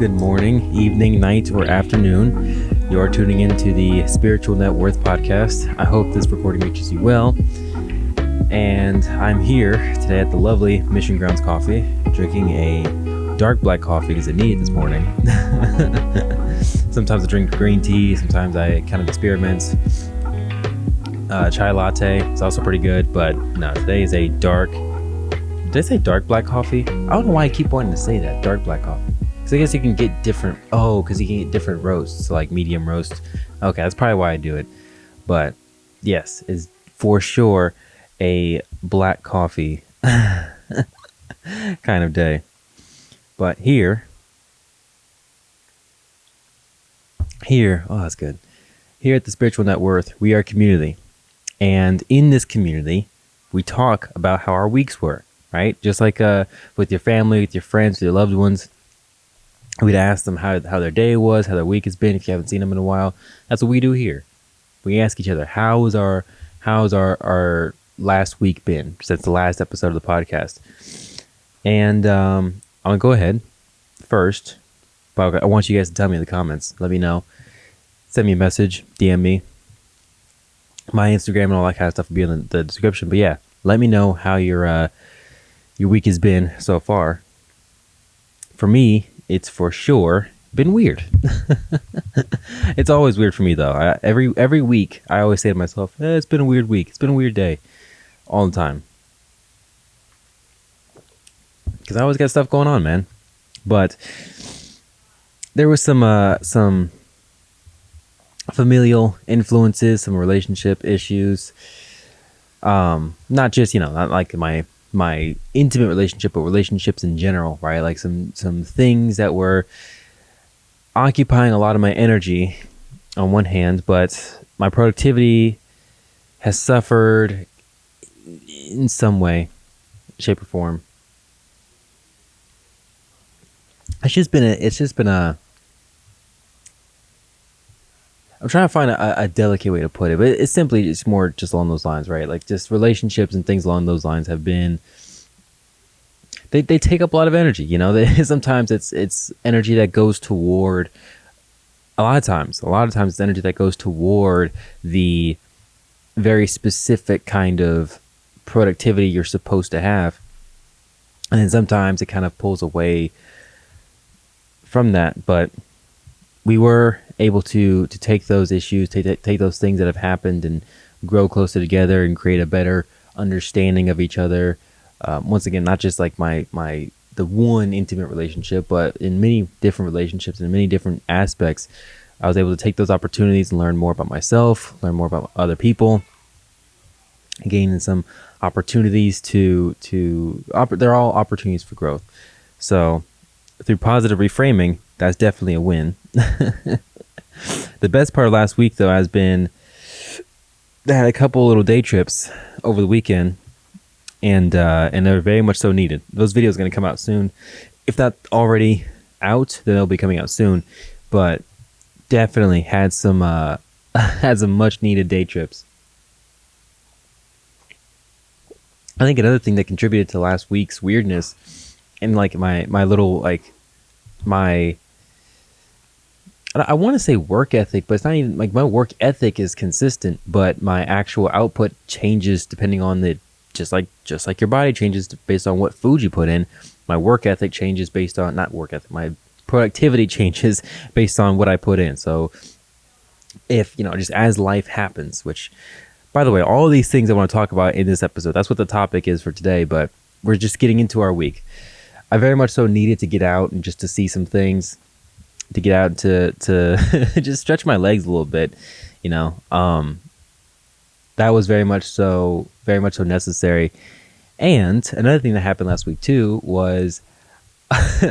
good morning, evening, night, or afternoon. You are tuning into the Spiritual Net Worth podcast. I hope this recording reaches you well. And I'm here today at the lovely Mission Grounds Coffee, drinking a dark black coffee because I need it this morning. Sometimes I drink green tea, sometimes I kind of experiment. Chai latte is also pretty good, but no, today is a dark. Did I say dark black coffee? I don't know why I keep wanting to say that, dark black coffee. Because I guess you can get different, because you can get different roasts, like medium roast. Okay, that's probably why I do it. But yes, it's for sure a black coffee kind of day. But here, oh, that's good. Here at the Spiritual Net Worth, we are a community. And in this community, we talk about how our weeks were, right? Just like with your family, with your friends, with your loved ones. We'd ask them how their day was, how their week has been, if you haven't seen them in a while. That's what we do here. We ask each other, how's our last week been since the last episode of the podcast? And I'm going to go ahead first. But I want you guys to tell me in the comments. Let me know. Send me a message, DM me. My Instagram and all that kind of stuff will be in the description. But yeah, let me know how your week has been so far. For me, it's for sure been weird. It's always weird for me though. Every week, I always say to myself, it's been a weird week. It's been a weird day. All the time. Because I always got stuff going on, man. But there was some familial influences, some relationship issues. Not just, not like my intimate relationship, but relationships in general, right? Like some things that were occupying a lot of my energy on one hand, but my productivity has suffered in some way, shape, or form. It's just been a I'm trying to find a delicate way to put it, but it's simply just more just along those lines, right? Like just relationships and things along those lines have been, they take up a lot of energy, sometimes it's energy that goes toward, a lot of times it's energy that goes toward the very specific kind of productivity you're supposed to have. And then sometimes it kind of pulls away from that, but we were able to take those issues, take those things that have happened and grow closer together and create a better understanding of each other. Once again, not just like the one intimate relationship, but in many different relationships and in many different aspects, I was able to take those opportunities and learn more about myself, learn more about other people, gain some opportunities they're all opportunities for growth. So through positive reframing, that's definitely a win. The best part of last week, though, has been I had a couple little day trips over the weekend, and they're very much so needed. Those videos are going to come out soon. If not already out, then they'll be coming out soon. But definitely had some much needed day trips. I think another thing that contributed to last week's weirdness, and like my little I want to say work ethic, but it's not even like my work ethic is consistent, but my actual output changes depending on just like your body changes based on what food you put in. My work ethic changes based on, not work ethic, my productivity changes based on what I put in. So if, just as life happens, which by the way, all of these things I want to talk about in this episode, that's what the topic is for today, but we're just getting into our week. I very much so needed to get out and just to see some things, to get out to just stretch my legs a little bit, that was very much so necessary. And another thing that happened last week too was I'm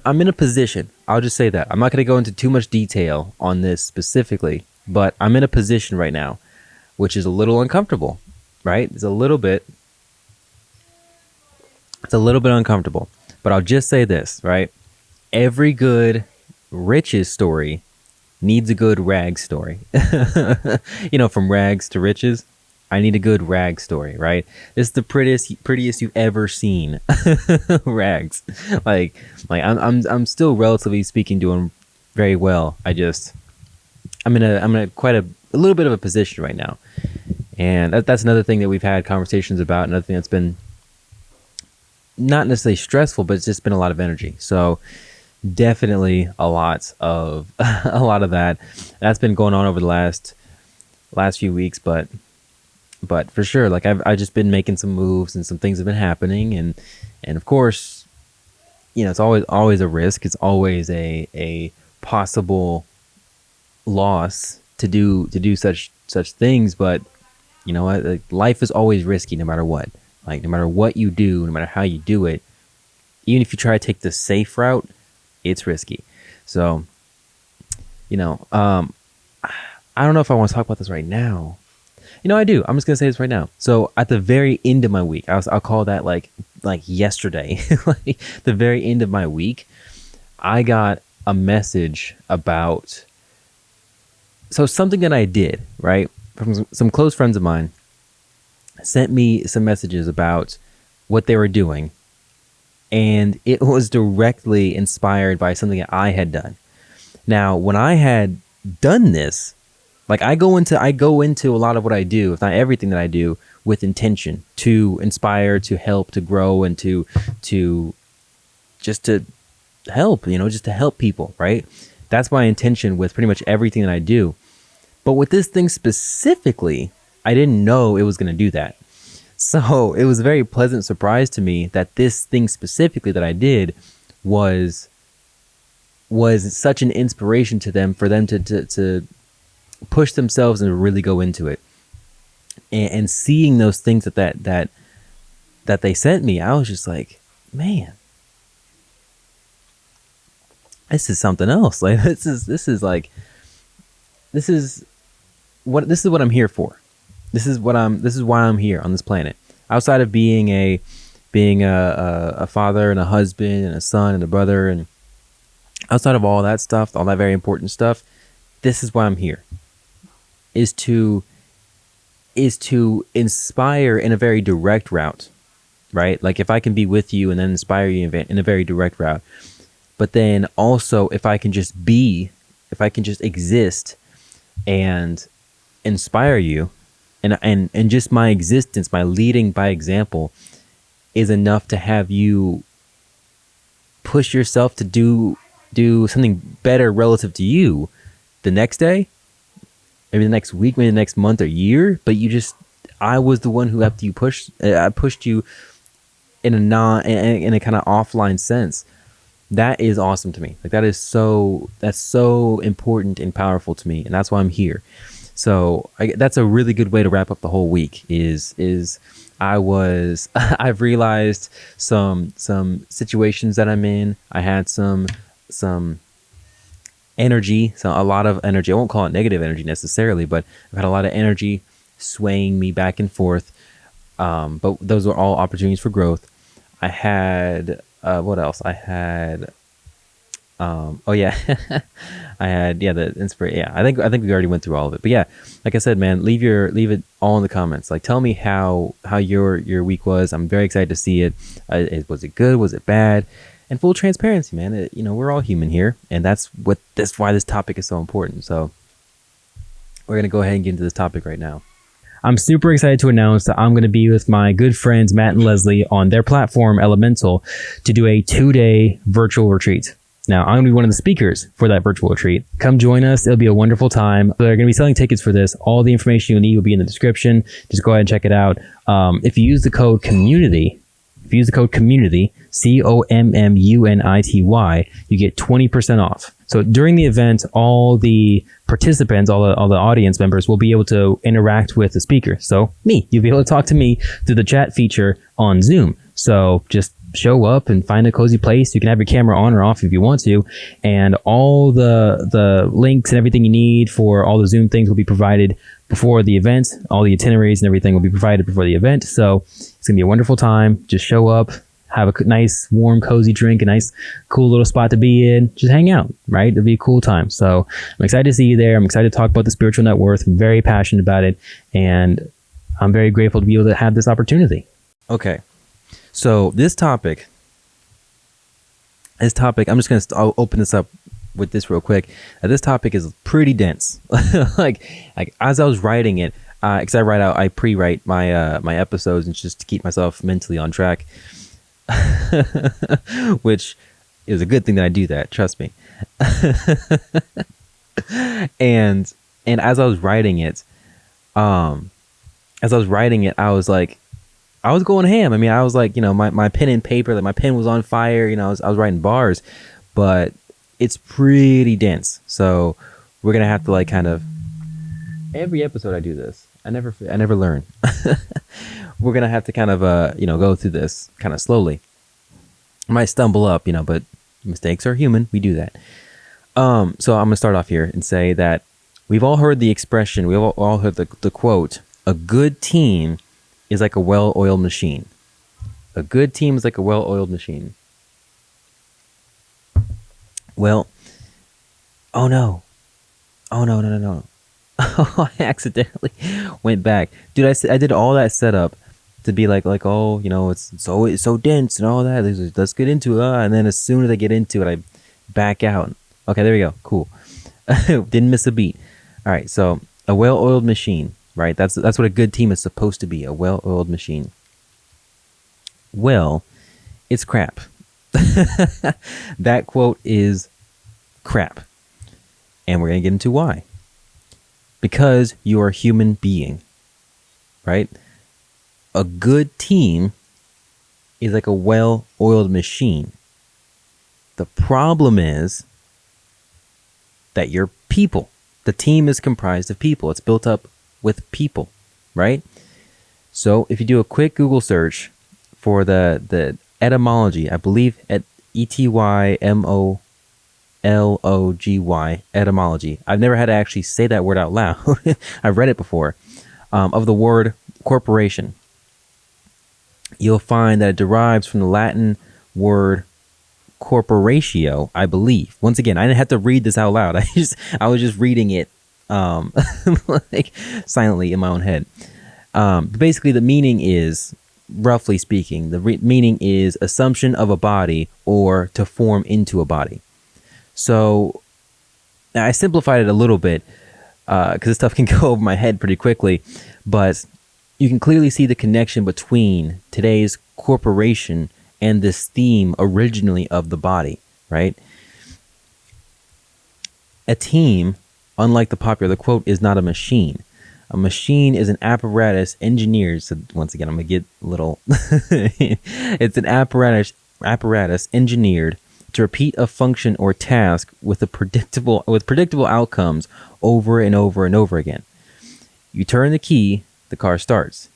in a position, I'll just say that. I'm not going to go into too much detail on this specifically, but I'm in a position right now, which is a little uncomfortable, right? It's a little bit uncomfortable. But I'll just say this, right? Every good riches story needs a good rags story. From rags to riches. I need a good rag story, right? This is the prettiest you've ever seen. Rags. I'm still relatively speaking doing very well. I'm in a quite a little bit of a position right now. And that's another thing that we've had conversations about. Another thing that's been not necessarily stressful, but it's just been a lot of energy. So definitely a lot of a lot of that's been going on over the last few weeks, but for sure, like I've just been making some moves and some things have been happening, and of course, it's always a risk. It's always a possible loss to do such things, but you know what? Like, life is always risky no matter what. Like, no matter what you do, no matter how you do it, even if you try to take the safe route, it's risky. So, I don't know if I want to talk about this right now. I do. I'm just gonna say this right now. So at the very end of my week, I'll call that like yesterday, like the very end of my week, I got a message about something that I did, right, from some close friends of mine. Sent me some messages about what they were doing, and it was directly inspired by something that I had done. Now, when I had done this, like I go into a lot of what I do, if not everything that I do, with intention to inspire, to help, to grow, and to just to help, just to help people, right? That's my intention with pretty much everything that I do. But with this thing specifically, I didn't know it was going to do that. So it was a very pleasant surprise to me that this thing specifically that I did was such an inspiration to them, for them to push themselves and really go into it. And seeing those things that they sent me, I was just like, man, this is something else. Like this is what I'm here for. This is why I'm here on this planet. Outside of being a father and a husband and a son and a brother, and outside of all that stuff, all that very important stuff, this is why I'm here. Is to inspire in a very direct route, right? Like if I can be with you and then inspire you in a very direct route, but then also if I can just exist and inspire you, and just my existence, my leading by example, is enough to have you push yourself to do something better relative to you the next day, maybe the next week, maybe the next month or year. But I was the one who after you I pushed you in a kind of offline sense. That is awesome to me. Like that's so important and powerful to me, and that's why I'm here. So that's a really good way to wrap up the whole week. I've realized some situations that I'm in. I had some energy, a lot of energy. I won't call it negative energy necessarily, but I've had a lot of energy swaying me back and forth. But those are all opportunities for growth. I had what else? I had I had the inspiration. Yeah, I think we already went through all of it. But yeah, like I said, man, leave it all in the comments. Like, tell me how your week was. I'm very excited to see it. Was it good? Was it bad? And full transparency, man. We're all human here, and that's why this topic is so important. So we're gonna go ahead and get into this topic right now. I'm super excited to announce that I'm going to be with my good friends Matt and Leslie on their platform Elemental to do a 2-day virtual retreat. Now, I'm going to be one of the speakers for that virtual retreat. Come join us. It'll be a wonderful time. They're going to be selling tickets for this. All the information you'll need will be in the description. Just go ahead and check it out. If you use the code COMMUNITY, COMMUNITY, you get 20% off. So during the event, all the participants, all the audience members will be able to interact with the speaker. So you'll be able to talk to me through the chat feature on Zoom. So just show up and find a cozy place. You can have your camera on or off if you want to, and all the links and everything you need for all the Zoom things will be provided before the event. All the itineraries and everything will be provided before the event. So it's gonna be a wonderful time. Just show up, have a nice warm cozy drink, a nice cool little spot to be in, just hang out, right? It'll be a cool time. So I'm excited to see you there. I'm excited to talk about the spiritual net worth. I'm very passionate about it, and I'm very grateful to be able to have this opportunity. Okay. So this topic, I'm just going to I'll open this up with this real quick. This topic is pretty dense. like as I was writing it, because I pre-write my my episodes and just to keep myself mentally on track, which is a good thing that I do that. Trust me. and as I was writing it, I was like, I was going ham. I mean, I was like, my pen and paper, like my pen was on fire. I was writing bars, but it's pretty dense. So we're gonna have to like kind of every episode I do this. I never learn. We're gonna have to kind of go through this kind of slowly. I might stumble up, but mistakes are human. We do that. So I'm gonna start off here and say that we've all heard the expression. We've all heard the quote: "A good team is like a well-oiled machine." A good team is like a well-oiled machine. Well, oh no. I accidentally went back. Dude, I did all that setup to be like, oh, it's so dense and all that. Let's get into it. And then as soon as I get into it, I back out. Okay, there we go. Cool. Didn't miss a beat. All right, so a well-oiled machine, right? That's what a good team is supposed to be, a well-oiled machine. Well, it's crap. That quote is crap. And we're going to get into why. Because you are a human being, right? A good team is like a well-oiled machine. The problem is that you're people. The team is comprised of people. It's built up with people, right? So if you do a quick Google search for the etymology, I believe at etymology, etymology. I've never had to actually say that word out loud. I've read it before. Of the word corporation. You'll find that it derives from the Latin word corporatio, I believe. Once again, I didn't have to read this out loud. I was just reading it like silently in my own head. Basically, the meaning is, roughly speaking, meaning is assumption of a body or to form into a body. So I simplified it a little bit because this stuff can go over my head pretty quickly, but you can clearly see the connection between today's corporation and this theme originally of the body, right? A team, unlike the popular quote, is not a machine. A machine is an apparatus engineered. So once again, I'm gonna get a little. It's an apparatus engineered to repeat a function or task with predictable outcomes over and over and over again. You turn the key, the car starts.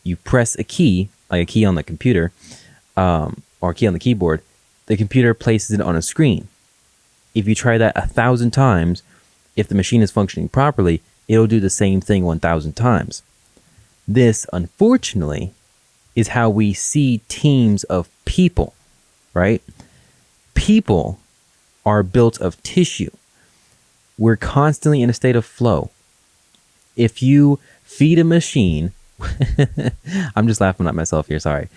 You press a key, like a key on the computer, or a key on the keyboard, the computer places it on a screen. If you try that 1,000 times, if the machine is functioning properly, it'll do the same thing 1,000 times. This, unfortunately, is how we see teams of people, right? People are built of tissue. We're constantly in a state of flow. If you feed a machine, I'm just laughing at myself here, sorry.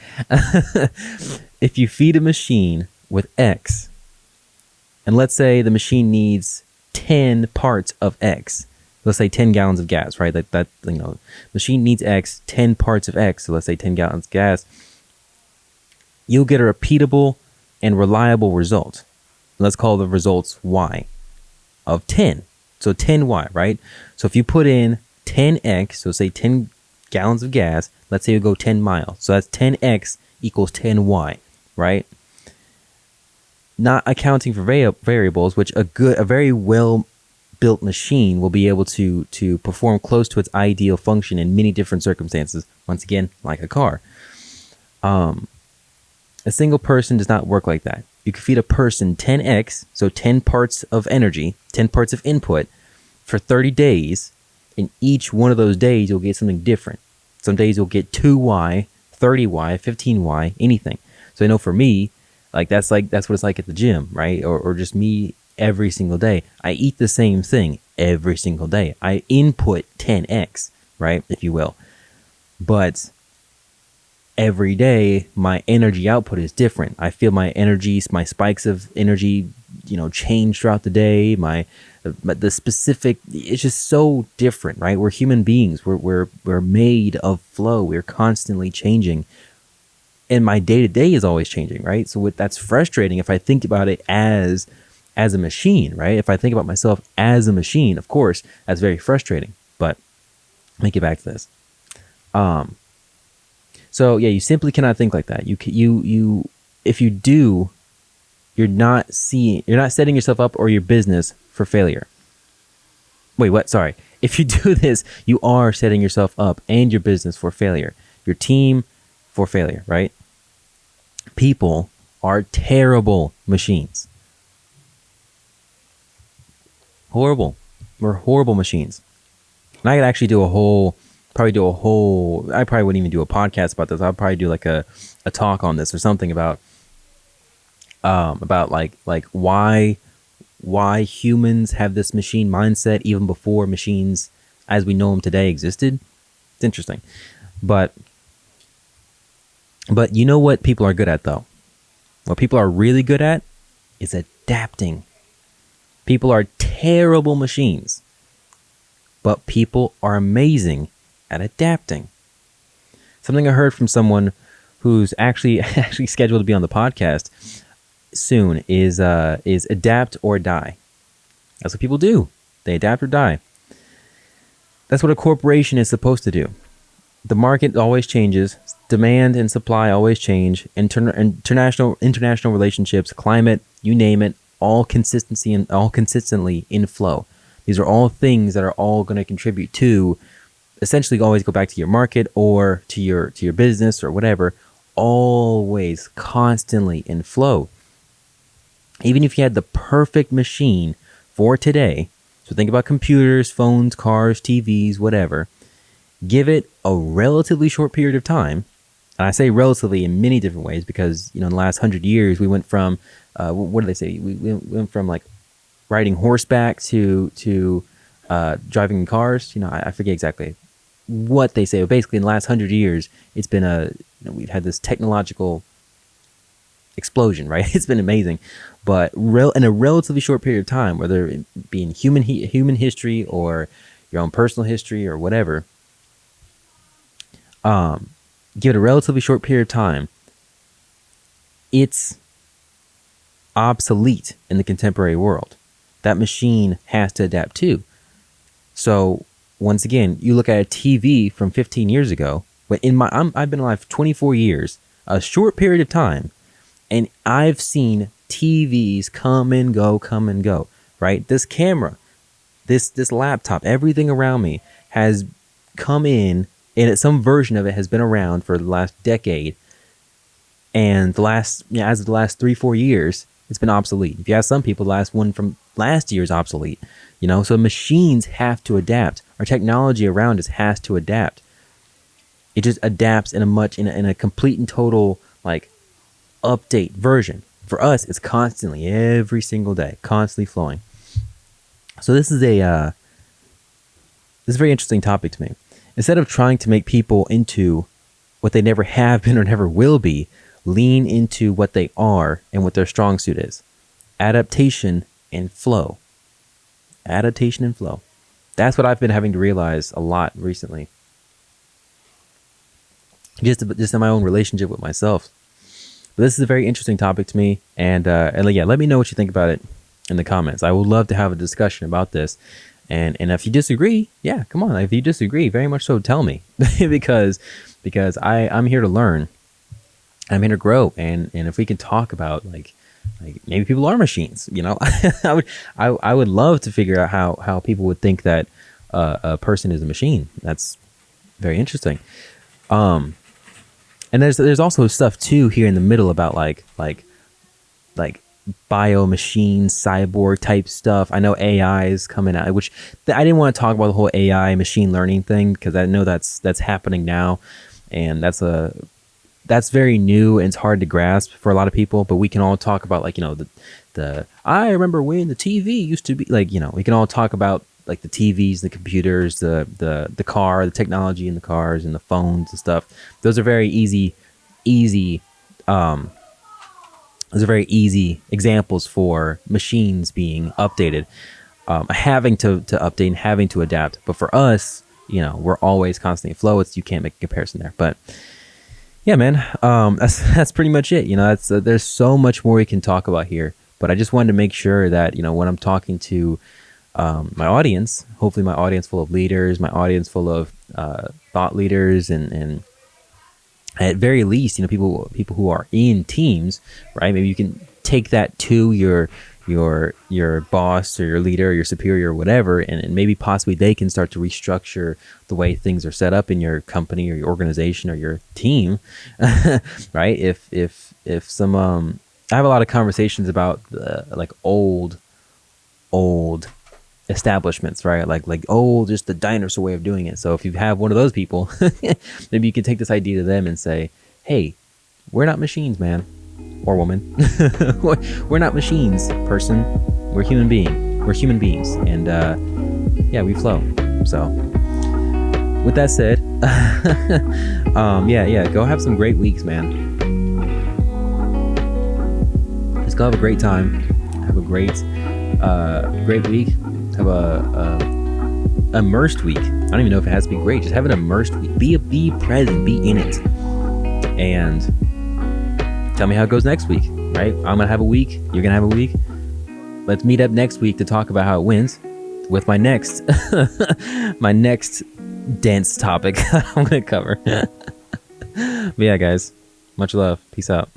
If you feed a machine with X, and let's say the machine needs 10 parts of X, let's say 10 gallons of gas, right? That machine needs X, 10 parts of X, so let's say 10 gallons of gas, you'll get a repeatable and reliable result. Let's call the results Y of 10. So 10Y, right? So if you put in 10X, so say 10 gallons of gas, let's say you go 10 miles. So that's 10X equals 10Y, right? Not accounting for variables, which a very well built machine will be able to perform close to its ideal function in many different circumstances. Once again, like a car. A single person does not work like that. You can feed a person 10x, so 10 parts of energy, 10 parts of input for 30 days. In each one of those days, you'll get something different. Some days you'll get 2y, 30y, 15y, anything. So I know for me, that's what it's like at the gym, right? Or just me every single day. I eat the same thing every single day. I input 10x, right? If you will. But every day my energy output is different. I feel my spikes of energy, change throughout the day. The specific, it's just so different, right? We're human beings. We're made of flow. We're constantly changing. And my day to day is always changing, right? So that's frustrating if I think about it as a machine, right? If I think about myself as a machine, of course, that's very frustrating. But let me get back to this. So yeah, you simply cannot think like that. If you do, you're not setting yourself up or your business for failure. Wait, what? Sorry. If you do this, you are setting yourself up and your business for failure. Your team for failure, right? People are terrible machines. Horrible. We're horrible machines. And I could actually I probably wouldn't even do a podcast about this. I'll probably do like a talk on this or something about like why humans have this machine mindset even before machines as we know them today existed. It's interesting. But you know what people are good at though? What people are really good at is adapting. People are terrible machines, but people are amazing at adapting. Something I heard from someone who's actually scheduled to be on the podcast soon is adapt or die. That's what people do. They adapt or die. That's what a corporation is supposed to do. The market always changes. Demand and supply always change. International relationships, climate, you name it, all consistently in flow. These are all things that are all going to contribute to essentially always go back to your market or to your business or whatever, always constantly in flow. Even if you had the perfect machine for today, so think about computers, phones, cars, TVs, whatever, give it a relatively short period of time. And I say relatively in many different ways because, in the last 100 years, we went from, what do they say? We went from like riding horseback to driving cars. I forget exactly what they say, but basically in the last 100 years, it's been we've had this technological explosion, right? It's been amazing, but in a relatively short period of time, whether it be in human history or your own personal history or whatever, give it a relatively short period of time, it's obsolete in the contemporary world. That machine has to adapt too. So once again, you look at a TV from 15 years ago, but I've been alive 24 years, a short period of time, and I've seen TVs come and go, right? This camera, this laptop, everything around me has come in, and some version of it has been around for the last decade. And as of the last 3-4 years, it's been obsolete. If you ask some people, the last one from last year is obsolete. So machines have to adapt. Our technology around us has to adapt. It just adapts in a complete and total like update version. For us, it's constantly, every single day, constantly flowing. So this is a very interesting topic to me. Instead of trying to make people into what they never have been or never will be, lean into what they are and what their strong suit is. Adaptation and flow. Adaptation and flow. That's what I've been having to realize a lot recently. Just in my own relationship with myself. But this is a very interesting topic to me. And yeah, let me know what you think about it in the comments. I would love to have a discussion about this. And if you disagree, yeah, come on. If you disagree, very much so, tell me. because I'm here to learn. I'm here to grow. And if we can talk about like maybe people are machines, I would love to figure out how people would think that a person is a machine. That's very interesting. And there's also stuff too here in the middle about like bio machine cyborg type stuff. I know AI is coming out, which I didn't want to talk about the whole AI machine learning thing because I know that's happening now, and that's very new and it's hard to grasp for a lot of people. But we can all talk about like the I remember when the TV used to be like we can all talk about like the TVs, the computers, the car, the technology in the cars and the phones and stuff. Those are very easy. Those are very easy examples for machines being updated, having to update and having to adapt. But for us, we're always constantly in flow. You can't make a comparison there. But yeah, man, that's pretty much it. That's there's so much more we can talk about here. But I just wanted to make sure that when I'm talking to my audience, hopefully my audience full of leaders, my audience full of thought leaders, and at very least, people who are in teams, right? Maybe you can take that to your boss or your leader or your superior or whatever, and maybe possibly they can start to restructure the way things are set up in your company or your organization or your team, right? If some I have a lot of conversations about like old establishments, right? Like old, just the dinosaur way of doing it. So if you have one of those people, maybe you can take this idea to them and say, hey, we're not machines, man or woman. We're not machines, person. We're human beings, and we flow. So with that said, go have some great weeks, man. Just go have a great time. Have a great week. Have a immersed week. I don't even know if it has to be great. Just have an immersed week. Be present. Be in it. And tell me how it goes next week. Right? I'm gonna have a week. You're gonna have a week. Let's meet up next week to talk about how it went with my next dense topic I'm gonna cover. But yeah, guys. Much love. Peace out.